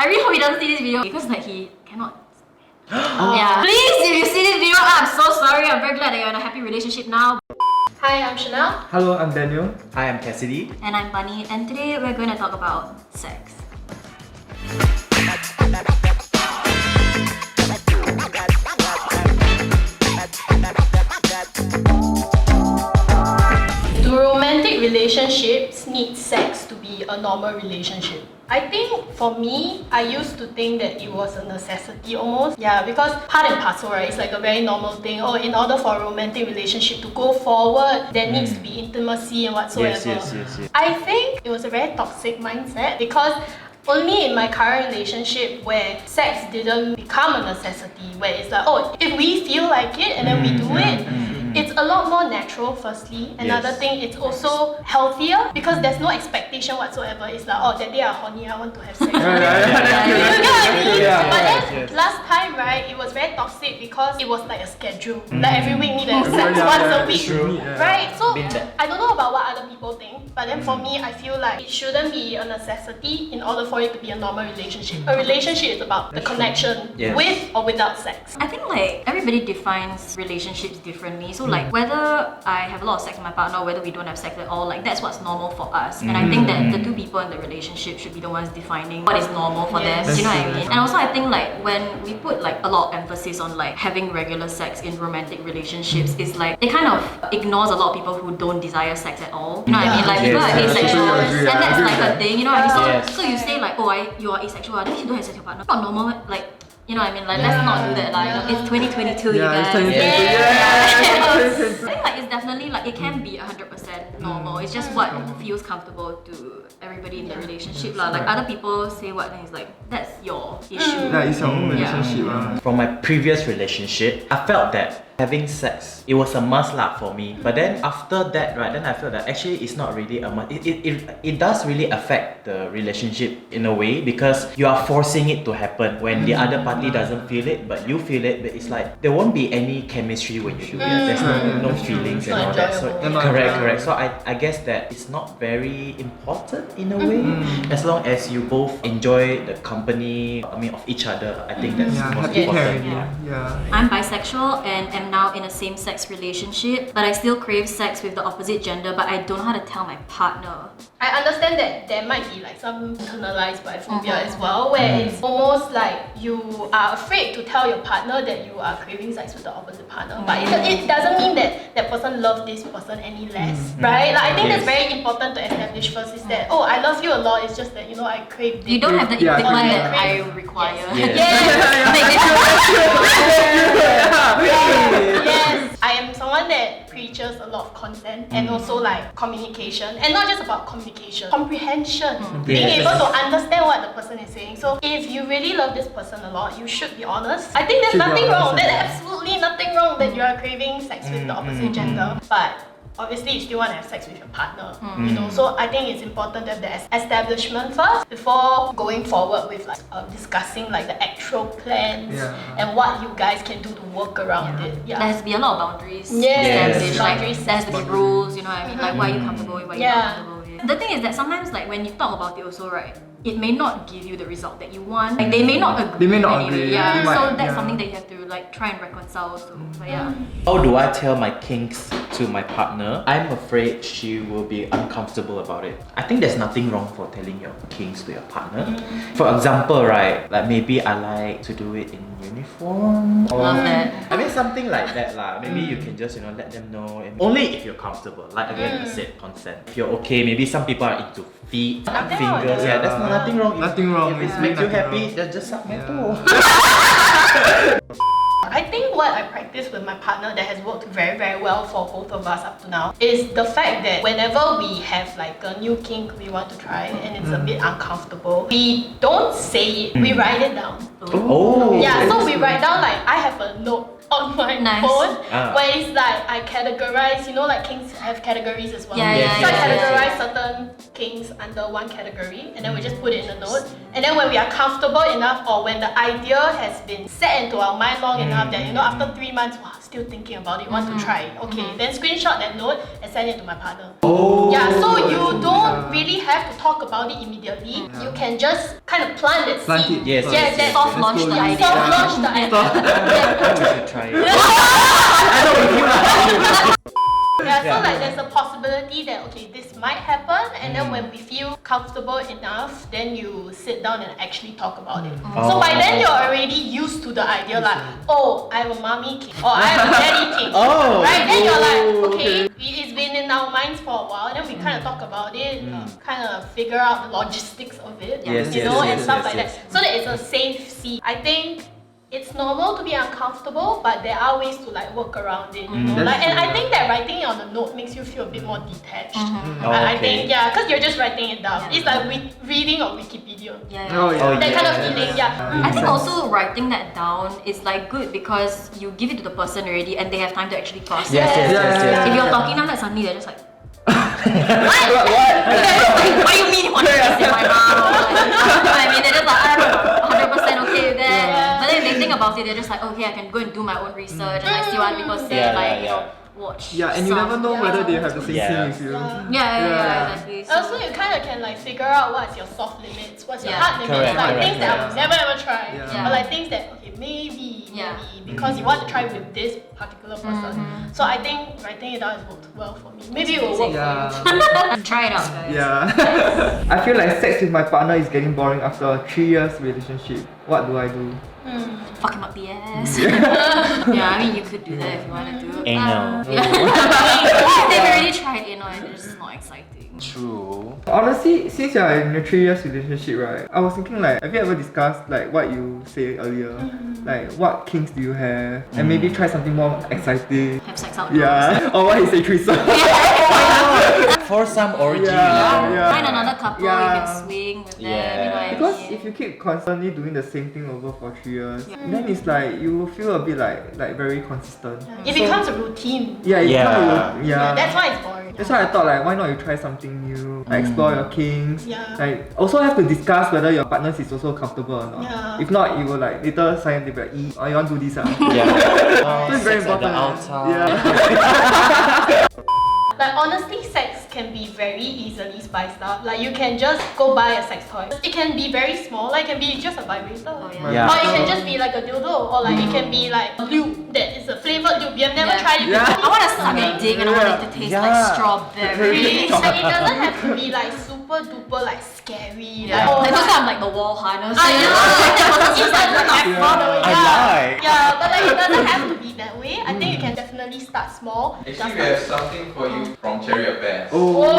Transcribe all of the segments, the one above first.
I really hope he doesn't see this video because like he cannot. Yeah. Please, if you see this video, I'm so sorry. I'm very glad that you're in a happy relationship now. Hi, I'm Chanel. Hello, I'm Daniel. Hi, I'm Cassidy. And I'm Bunny, and today we're going to talk about sex. Do romantic relationships need sex to be a normal relationship? I think for me, I used to think that it was a necessity almost. Yeah, because part and parcel, right? It's like a very normal thing. Oh, in order for a romantic relationship to go forward, there needs to be intimacy and whatsoever. Yes. I think it was a very toxic mindset because only in my current relationship where sex didn't become a necessity, where it's like, oh, if we feel like it and then we do it, it's a lot more natural firstly. Another thing, it's also healthier because there's no expectation whatsoever. It's like, oh, that day I'm horny, I want to have sex. You know what I mean? But then last time, right, it was very toxic because it was like a schedule. Like every week need to have sex once a week. Right? So I don't know about what other people think, but then for me, I feel like it shouldn't be a necessity in order for it to be a normal relationship. A relationship is about the connection with or without sex. I think like everybody defines relationships differently. So like whether I have a lot of sex with my partner or whether we don't have sex at all, like that's what's normal for us. And I think that the two people in the relationship should be the ones defining what is normal for them. Do you know what I mean? And also I think like when we put like a lot of emphasis on like having regular sex in romantic relationships, is like it kind of ignores a lot of people who don't desire sex at all. You know what I mean? Like people are asexual and that's like a thing, you know what I mean? So you say like, oh, you are asexual, then you don't have sex with your partner. Not normal, like, you know what I mean? Like, let's not do that. Like, you know, it's 2022, you guys. I think like it's definitely like it can be 100% normal. It's just what feels comfortable to everybody in the relationship. Like other people say what things like that's your issue. Yeah, it's your own relationship. From my previous relationship, I felt that having sex, it was a must for me. But then after that, right, then I felt that actually it's not really a must. It does really affect the relationship in a way because you are forcing it to happen when the other party doesn't feel it, but you feel it. But it's like there won't be any chemistry when you do it. There's no feelings and all that. So correct. So I guess that it's not very important in a way. As long as you both enjoy the company, of each other. I think that's most important. I'm bisexual and am now in a same-sex relationship, but I still crave sex with the opposite gender, but I don't know how to tell my partner. I understand that there might be like some internalized biphobia as well, where it's almost like you are afraid to tell your partner that you are craving sex with the opposite partner, but it doesn't mean that that person loves this person any less, right? Like I think that's very important to establish first is that, oh, I love you a lot, it's just that, you know, I crave this. You don't have the equipment that I require. Yes, I am someone that preaches a lot of consent and also like communication, and not just about communication, comprehension, being able to understand what the person is saying. So if you really love this person a lot, you should be honest. I think there's nothing wrong. There's absolutely nothing wrong that you are craving sex with the opposite gender, but obviously you still want to have sex with your partner, you know. So I think it's important to have the establishment first before going forward with like discussing like the actual plans and what you guys can do to work around it. There has to be a lot of boundaries. Boundaries. Like, there has to be rules, you know what I mean? Like what are you comfortable with, what you're not comfortable with. The thing is that sometimes like when you talk about it also, right, it may not give you the result that you want. Like they may not agree. Yeah. So that's something that you have to like try and reconcile also. But how do I tell my kinks to my partner? I'm afraid she will be uncomfortable about it. I think there's nothing wrong for telling your kinks to your partner. For example, right, like maybe I like to do it in uniform. Love that. I mean something like that lah. Maybe you can just let them know, and only if you're comfortable. Like again, I said consent. If you're okay, maybe some people are into feet, fingers. That's nothing wrong. Nothing wrong. If it makes you happy, just suck my toe. I think what I practice with my partner that has worked very, very well for both of us up to now is the fact that whenever we have like a new kink we want to try and it's a bit uncomfortable, we don't say it, we write it down. So we write down like, I have a note on my phone where it's like I categorize, you know, like kinks have categories as well. So I categorize certain kinks under one category and then we just put it in a note, and then when we are comfortable enough or when the idea has been set into our mind long enough that, you know, after 3 months, wow, still thinking about it, want to try it. Okay, then screenshot that note and send it to my partner. Oh. Yeah, so you don't really have to talk about it immediately. You can just kind of plant that Plant seed. it. Yes, Yeah, yes, that yes, Soft launch the idea. soft launch the idea. We should try it. Yeah, so like there's a possibility that okay, this might happen, and then when we feel comfortable enough, then you sit down and actually talk about it. So by then you're already used to the idea like, oh, I'm a mommy king or I'm a daddy king. Oh. Right? Then you're like, Oh, okay, it's been in our minds for a while, then we kind of talk about it, kind of figure out the logistics of it, Yes, you yes, know, yes, and stuff yes, like yes. that. So that it's a safe seat. I think it's normal to be uncomfortable, but there are ways to like work around it, you know. That's Like, and true, I think that writing it on a note makes you feel a bit more detached. Oh, I okay. think because you're just writing it down. It's like reading a Wikipedia. Yeah, Oh, yeah. Oh, That kind of yeah. feeling, yeah. I think also writing that down is like good because you give it to the person already and they have time to actually process. Yes, yes, yes, yes, If yes. you're talking now, like suddenly they're just like, What? what do you mean you want to just say my mom? Like, you know what I mean? They're just like, I don't know, 100% okay with that. Yeah. But then if they think about it, they're just like, okay, I can go and do my own research and like see what people say, Yeah, like, yeah, you know, watch. Yeah, and you some- never know whether they have the same Yeah. thing as you. Yeah, exactly. So, Also, you kind of can like figure out what's your soft limits, what's your Yeah. hard limits, Correct, like correct, things that I would never ever try, Yeah. but like things that okay maybe because you want to try with this particular person. So I think writing it down has worked well for me. Maybe it will work Yeah. for you too. try it out, guys. Yeah. I feel like sex with my partner is getting boring after a 3 years relationship. What do I do? Fuck him up the ass. Yeah, I mean, you could do that if you wanted to. Anal. Yeah. They've already tried anal and it's just not exciting. True. Honestly, since you're in a 3 years relationship, right? I was thinking like, have you ever discussed like what you say earlier? Like what kinks do you have? And maybe try something more exciting. Have sex outdoors. Yeah. Or what he say threesome. For some orgy. Yeah, yeah. Find another couple you Yeah. can swing with them, Yeah. you know what I Because mean? if you keep constantly doing the same thing over for 3 years, then it's like you will feel a bit like very consistent. It becomes a routine. Yeah, it Yeah. kind of Yeah, that's why it's boring. That's why I thought like why not you try something new, like explore your kinks. Yeah. Like also have to discuss whether your partner is also comfortable or not. Yeah. If not, you will like later sign they be like, or you want to do this Yeah. So it's very Sex at the important. altar. Yeah. Like honestly, sex can be very easily spiced up. Like you can just go buy a sex toy. It can be very small, like it can be just a vibrator. Oh, Yeah. Or it can just be like a dildo, or like it can be like a lube that is a flavored lube. You have never Yeah. tried it Yeah. before. I want to suck a dick and I want it to taste Yeah. like strawberry. Like it doesn't have to be like super duper like scary. Yeah. Like, oh, Like those like, kind of like the wall harness. I know. It doesn't have all the way. I like. Yeah, but like it doesn't have to be that way. I think you can definitely start small. Actually, Just we have something for you from Cherry Affairs. Oh.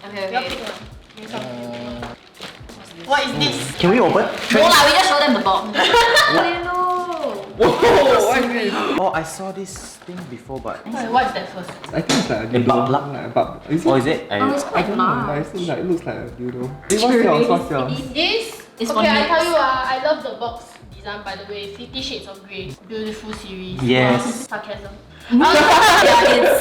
Okay, Your okay. pick one. Give me something. What is this? Can we open? No lah, we just show them the box. Hello. Whoa, what is this? Oh, I saw this thing before, but What is that first? I think it's like a A butt plug? dildo. Like a butt. Is it? oh, is it? Oh, it's I quite don't know, but large. it seems like, it looks like a dildo. What's yours? What's yours? This? It's for okay, I nips. tell you I love the box design by the way. 50 Shades of Grey. Beautiful series. Yes. Sarcasm. Yeah,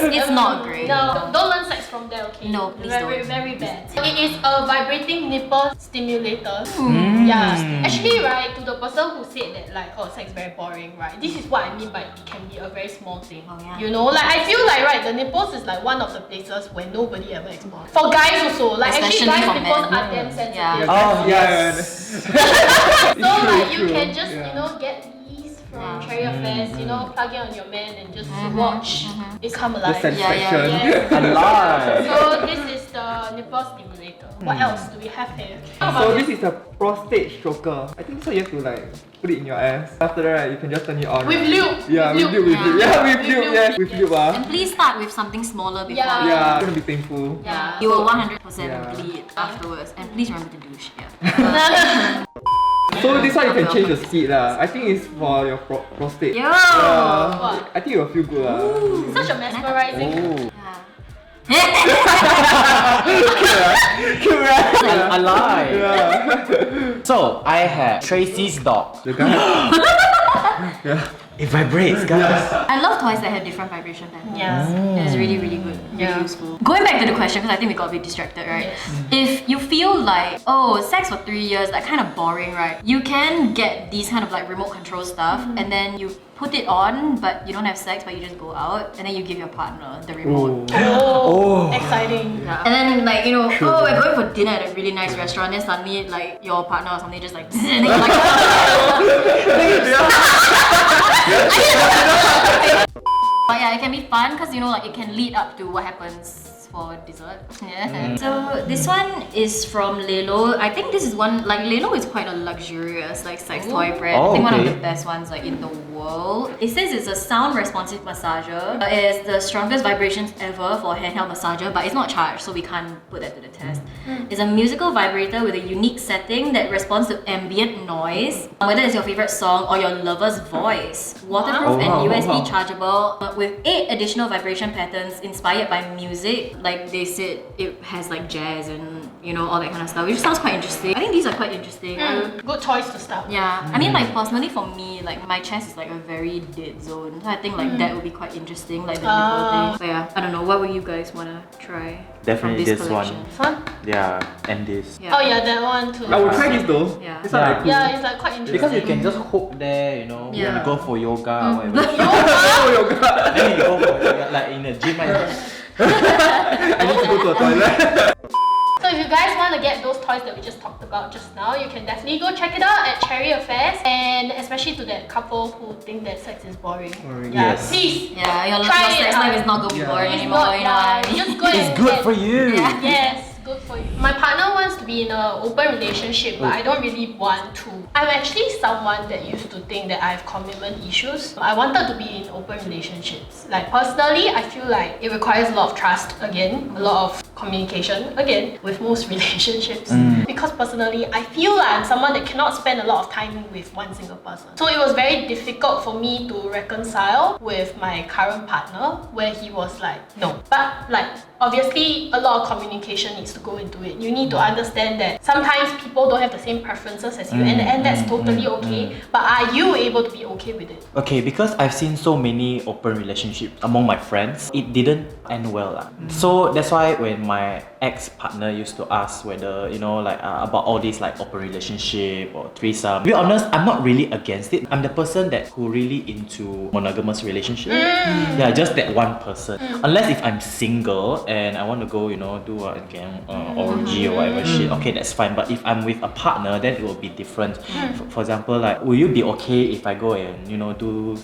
it's not great. No, don't learn sex from there, okay? No, please very, don't. Very bad. It is a vibrating nipple stimulator. Hmm. Yeah. Actually, right, to the person who said that like, oh, sex very boring, right? This is what I mean by it can be a very small thing. Oh, yeah. You know, like I feel like right, the nipples is like one of the places where nobody ever explores. For guys also, like Especially actually guys for nipples men. are damn sensitive. Yeah. Oh, yes. So like you true. can just Yeah. you know get these from Yeah. Cherry Affairs, you know, plug it on your man and just watch it come The alive. satisfaction. Yes. Alive. So this is the nipple stimulator. What else do we have here? So this is a prostate stroker. I think so you have to like put it in your ass. After that, right, you can just turn it on. With lube. Yeah, with lube, with lube. Yeah, with lube, yes. With lube, And please start with something smaller before. Yeah. Yeah, it's gonna be painful. Yeah. You will 100% Yeah. bleed afterwards. And please remember to douche. Yeah. So this one you can change the speed lah. I think it's for your prostate. Yo! What? I think it will feel good lah. Such a mesmerizing. Oh. Cute, right? Alive. Yeah. So I have Tracy's dog. The guy. Yeah. It vibrates, guys. I love toys that have different vibration patterns. Yeah. It's really, really good. Really Yeah. useful. Going back to the question, because I think we got a bit distracted, right? Yes. If you feel like, oh, sex for 3 years, like kind of boring, right? You can get these kind of like remote control stuff, and then you put it on, but you don't have sex, but you just go out, and then you give your partner the remote. Oh, exciting. Yeah. And then like, you know, oh, we're going for dinner at a really nice restaurant, then suddenly like your partner or something just like, and then you're like, but yeah, it can be fun because you know, like it can lead up to what happens for dessert. Yeah. So this one is from Lelo. I think this is one, like Lelo is quite a luxurious like sex toy brand. I think one of the best ones like in the world. It says it's a sound responsive massager. It is the strongest vibrations ever for handheld massager, but it's not charged, so we can't put that to the test. It's a musical vibrator with a unique setting that responds to ambient noise, whether it's your favorite song or your lover's voice. Waterproof and USB chargeable, with 8 additional vibration patterns inspired by music. Like they said, it has like jazz and you know all that kind of stuff, which sounds quite interesting. I think these are quite interesting. Good choice to start. Yeah, I mean like personally for me, like my chest is like a very dead zone, so I think like that would be quite interesting, like the nipple thing. But yeah, I don't know, what would you guys wanna try? Definitely from this this collection? one. Fun? Yeah, and this. Yeah. Oh yeah, that one too. I would try this though. Yeah. It's not like cool. Yeah, it's like quite interesting. Because you can just hook there, you know, Yeah. when you go for yoga or whatever. Oh, yoga. Then you go for yoga, like in the gym, right? I need to go to the toilet. So if you guys want to get those toys that we just talked about just now, you can definitely go check it out at Cherry Affairs, and especially to that couple who think that sex is boring. Yeah, Yes. please. Yeah, your Try sex it life out. is not gonna be Yeah. boring It's anymore, not, you know what I mean? just go It's and good get- for you. Yeah. Yes, good for you. My partner wants to be in an open relationship, but I don't really want to. I'm actually someone that used to think that I have commitment issues. I wanted to be in open relationships. Like personally, I feel like it requires a lot of trust again, a lot of communication again with most relationships. Because personally, I feel like I'm someone that cannot spend a lot of time with one single person. So it was very difficult for me to reconcile with my current partner where he was like, no. But like obviously a lot of communication needs to go into it. You need to understand that sometimes people don't have the same preferences as you, and that's totally okay. But are you able to be okay with it? Okay, because I've seen so many open relationships among my friends, it didn't end well. So that's why when my ex-partner used to ask whether, you know, like about all these like open relationship or threesome, to be honest, I'm not really against it. I'm the person that who really into monogamous relationship. Yeah, just that one person. Unless if I'm single and I want to go, you know, do again orgy or whatever shit, okay, that's fine. But if I'm with a partner, then it will be different. For example, like, will you be okay if I go and, you know, do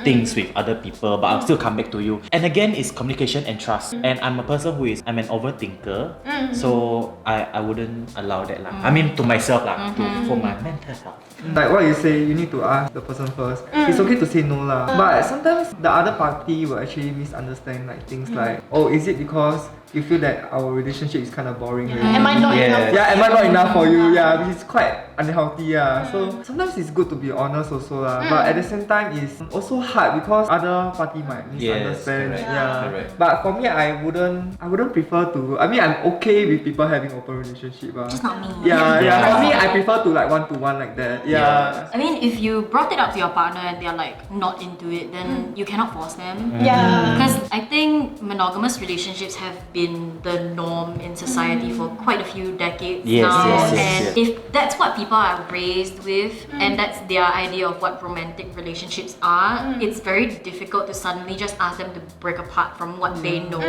things with other people, but I'll still come back to you? And again, it's communication and trust. And I'm a person I'm an overthinker, so I wouldn't allow that lah. I mean, to myself lah, for my mental health. Like what you say, you need to ask the person first. It's okay to say no lah. But sometimes the other party will actually misunderstand like things like, oh, is it because you feel that our relationship is kind of boring already? Am I not enough? Yeah, am I not enough for you? Yeah, which is quite unhealthy. Yeah. So sometimes it's good to be honest also lah. But at the same time, it's also hard because other party might misunderstand. correct. Yeah. Correct. But for me, I wouldn't prefer to. I mean, I'm okay with people having open relationship. Just not me. Yeah, Yeah. For me, I prefer to like one-to-one like that. Yeah. I mean, if you brought it up to your partner and they're like not into it, then you cannot force them. Yeah. Because I think monogamous relationships have been the norm in society for quite a few decades Yes, now. yes, yes, And yes. if that's what people are raised with and that's their idea of what romantic relationships are, it's very difficult to suddenly just ask them to break apart from what they know.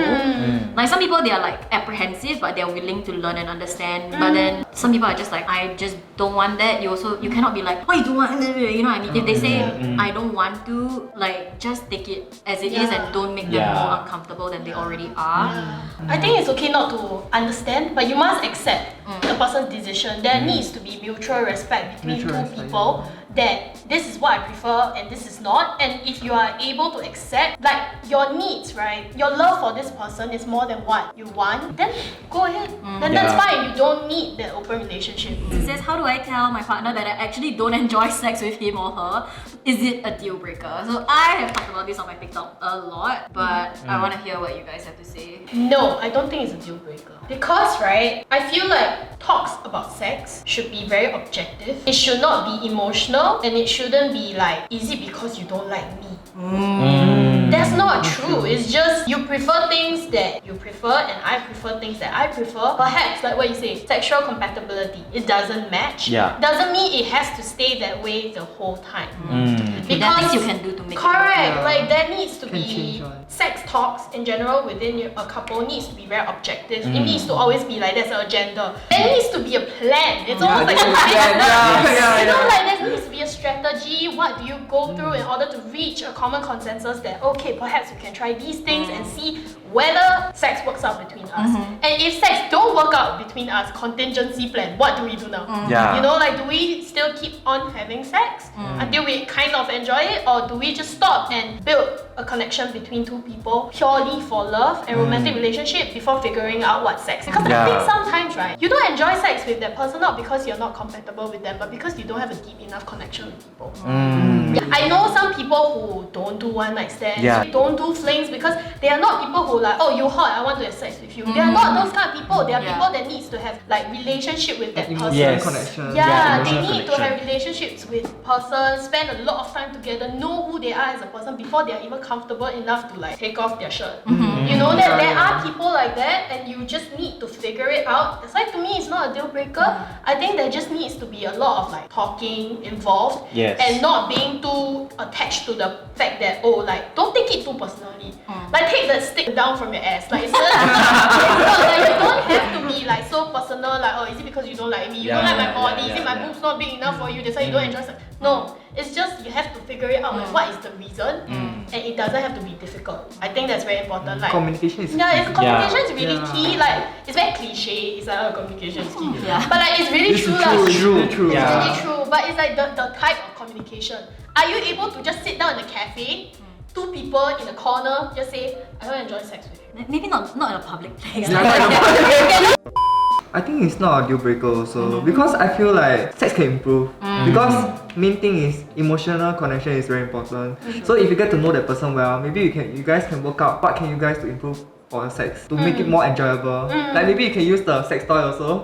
Like some people, they are like apprehensive, but they're willing to learn and understand. But then some people are just like, I just don't want that. You cannot be like, oh, you don't want, you know what I mean? If they say, I don't want to, like, just take it as it is and don't make them more uncomfortable than they already are. I think it's okay not to understand, but you must accept the person's decision. There needs to be mutual respect between Mutual two respect, people. That this is what I prefer and this is not. And if you are able to accept, like your needs, right? Your love for this person is more than what you want. Then go ahead. Then that's Yeah. fine. You don't need that open relationship. It says, how do I tell my partner that I actually don't enjoy sex with him or her? Is it a deal breaker? So I have talked about this on my TikTok a lot, but I want to hear what you guys have to say. No, I don't think it's a deal breaker. Because, right, I feel like talks about sex should be very objective. It should not be emotional, and it shouldn't be like, is it because you don't like me? That's not true. It's just you prefer things that you prefer and I prefer things that I prefer. Perhaps like what you say, sexual compatibility, it doesn't match. Yeah. Doesn't mean it has to stay that way the whole time. There are things you can do to make Correct. Yeah. Like there needs to Can be change one. sex talks in general within a couple needs to be very objective. It needs to always be like there's an agenda. There needs to be a plan. It's almost like a business. You know, like there needs to be a strategy. What do you go through in order to reach a common consensus that okay, perhaps we can try these things and see whether sex works out between us. And if sex don't work out between us, contingency plan. What do we do now? Yeah. You know, like do we still keep on having sex until we kind of enjoy it, or do we just stop and build a connection between two people purely for love and romantic relationship before figuring out what sex? Because I think sometimes, right, you don't enjoy sex with that person not because you're not compatible with them, but because you don't have a deep enough connection with people. I know some people who don't do one night stands, don't do flings because they are not people who like, oh, you hot, I want to have sex with you. They are not those kind of people. They are people that needs to have like relationship with that person. Yes. Connection. Yeah, emotional they need to connection. have relationships with person, spend a lot of time together, know who they are as a person before they are even comfortable enough to like take off their shirt. You know that there are people like that, and you just need to figure it out. That's why to me it's not a deal breaker. I think there just needs to be a lot of like talking involved, and not being too attached to the fact that oh, like don't take it too personally. Like take the stick down from your ass. Like it's not, like you don't have to be like so personal. Like oh, is it because you don't like me? You don't like my body? Is it my boobs not big enough for you? That's why you don't enjoy sex? No, it's just you have to figure it out. Like what is the reason? And it doesn't have to be difficult. I think that's very important. Like Communication is communication is really Yeah. key. Like it's very cliche. It's like oh, communication is key. Yeah. But like it's really It's true. true, Like, it's really true. It's Yeah. really true, but it's like the type of communication. Are you able to just sit down in a cafe, two people in a corner, just say, I don't enjoy sex with you? Maybe not in a public place. I think it's not a deal breaker also because I feel like sex can improve because main thing is emotional connection is very important. So if you get to know that person well, maybe you guys can work out what can you guys to improve for the sex to make it more enjoyable. Like maybe you can use the sex toy also.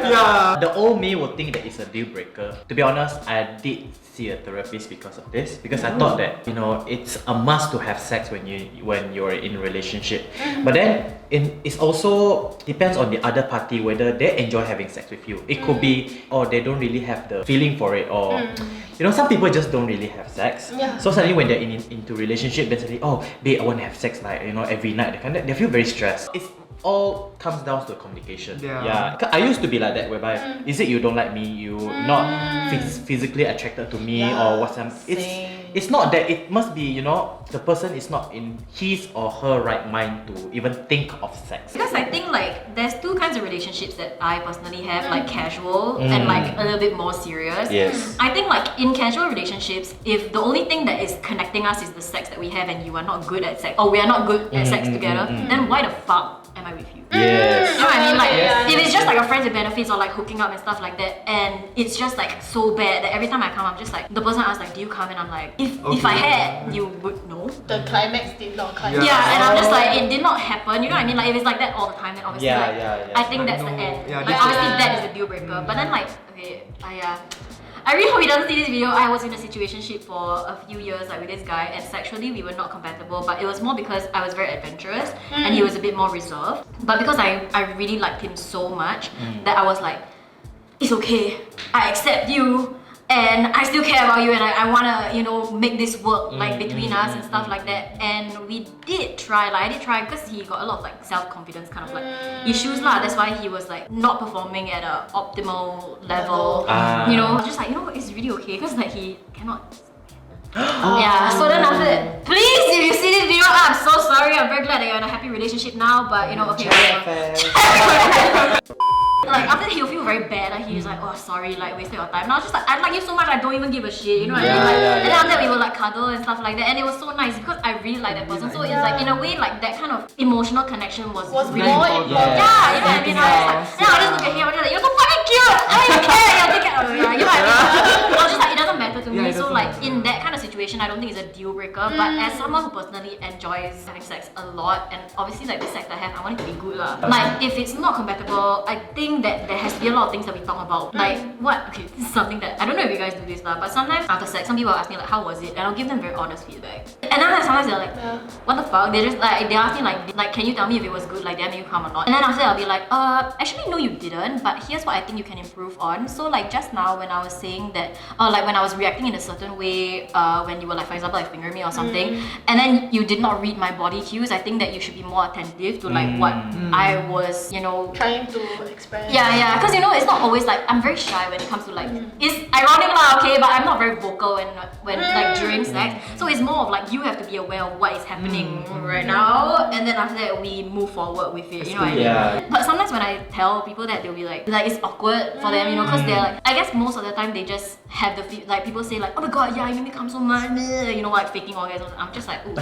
Yeah. The old me would think that it's a deal breaker. To be honest, I did see a therapist because of this. Because I thought that it's a must to have sex when you're in a relationship. But then it's also depends on the other party whether they enjoy having sex with you. It could be they don't really have the feeling for it, or some people just don't really have sex. Yeah. So suddenly when they're into relationship, then suddenly babe, I want to have sex like every night. They feel very stressed. It's all comes down to communication. Yeah. I used to be like that, whereby is it you don't like me, you not physically attracted to me, or what's it's not that. It must be the person is not in his or her right mind to even think of sex. Because I think like there's two kinds of relationships that I personally have, like casual and like a little bit more serious. Yes. I think like in casual relationships, if the only thing that is connecting us is the sex that we have and you are not good at sex, or we are not good at sex together, then why the fuck am I with you? Yes. You know what I mean? Like, Yeah. if it's just like a friends with benefits or like hooking up and stuff like that, and it's just like so bad that every time I come, I'm just like, the person asks like, do you come? And I'm like, if I had, you would know. The climax did not come. Yeah, and I'm just like, it did not happen. You know what I mean? Like, if it's like that all the time, then obviously, Yeah, like, yeah. I think that's No, the end. yeah, Like, this obviously, is- that is the deal breaker. But then, like, okay, I really hope he doesn't see this video. I was in a situationship for a few years, like with this guy, and sexually we were not compatible. But it was more because I was very adventurous and he was a bit more reserved. But because I really liked him so much that I was like, it's okay. I accept you. And I still care about you, and I wanna, make this work like between us and stuff like that. And we did try, I did try because he got a lot of like self-confidence kind of like issues lah. That's why he was like not performing at a optimal level. I was just like, it's really okay because like he cannot. Yeah, so then after that, please, if you see this video, I'm so sorry. I'm very glad that you're in a happy relationship now, but okay, whatever. Like after that, he'll feel very bad. Like he's like, oh sorry, like wasted your time. And I was just like, I like you so much, I don't even give a shit. You know what I mean? Like, and then after that, we would like cuddle and stuff like that, and it was so nice because I really like that person. So it's like in a way, like that kind of emotional connection was really more important. important. Yeah, you know what I mean? I was like, and I'll just look at him, I was just like, you're so fucking cute. I don't even care. You know what I mean? I was just like, it doesn't matter to me. Yeah, it So doesn't like matter. in that kind of situation. situation, I don't think it's a deal breaker. But as someone who personally enjoys having sex a lot, and obviously like the sex I have, I want it to be good lah. Like if it's not compatible, I think that there has to be a lot of things that we talk about. Like what? Okay, this is something that I don't know if you guys do this lah, but sometimes after sex, some people ask me like, how was it? And I'll give them very honest feedback. And then sometimes they're like, what the fuck? They just like they ask me like, can you tell me if it was good? Like did I make you come or not? And then after that, I'll be like, actually no, you didn't. But here's what I think you can improve on. So like just now when I was saying that, like when I was reacting in a certain way, when you were like, for example, like finger me or something, and then you did not read my body cues, I think that you should be more attentive to like what I was, trying to express. Yeah, because it's not always like I'm very shy when it comes to like it's ironic lah, okay, but I'm not very vocal when like during sex. So it's more of like you have to be aware of what is happening right now, and then after that we move forward with it. You know what I mean? Yeah. But sometimes when I tell people that, they'll be like it's awkward for them, because they're like, I guess most of the time they just have the like people say like, oh my god, yeah, you make me come so much, like faking orgasms. I'm just like, ooh.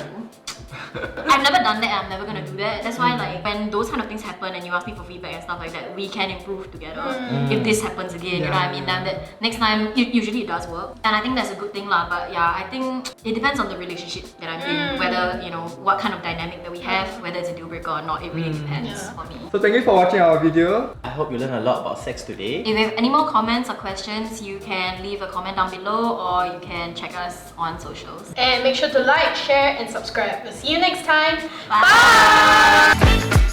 I've never done that and I'm never gonna do that. That's why like when those kind of things happen and you ask me for feedback and stuff like that, we can improve together. If this happens again, you know what I mean? Then that next time, usually it does work. And I think that's a good thing lah. But yeah, I think it depends on the relationship that I'm in, whether, what kind of dynamic that we have, whether it's a deal breaker or not, it really depends for me. So thank you for watching our video. I hope you learned a lot about sex today. If you have any more comments or questions, you can leave a comment down below or you can check us on socials. And make sure to like, share, and subscribe. We'll see you next time. Bye. Bye.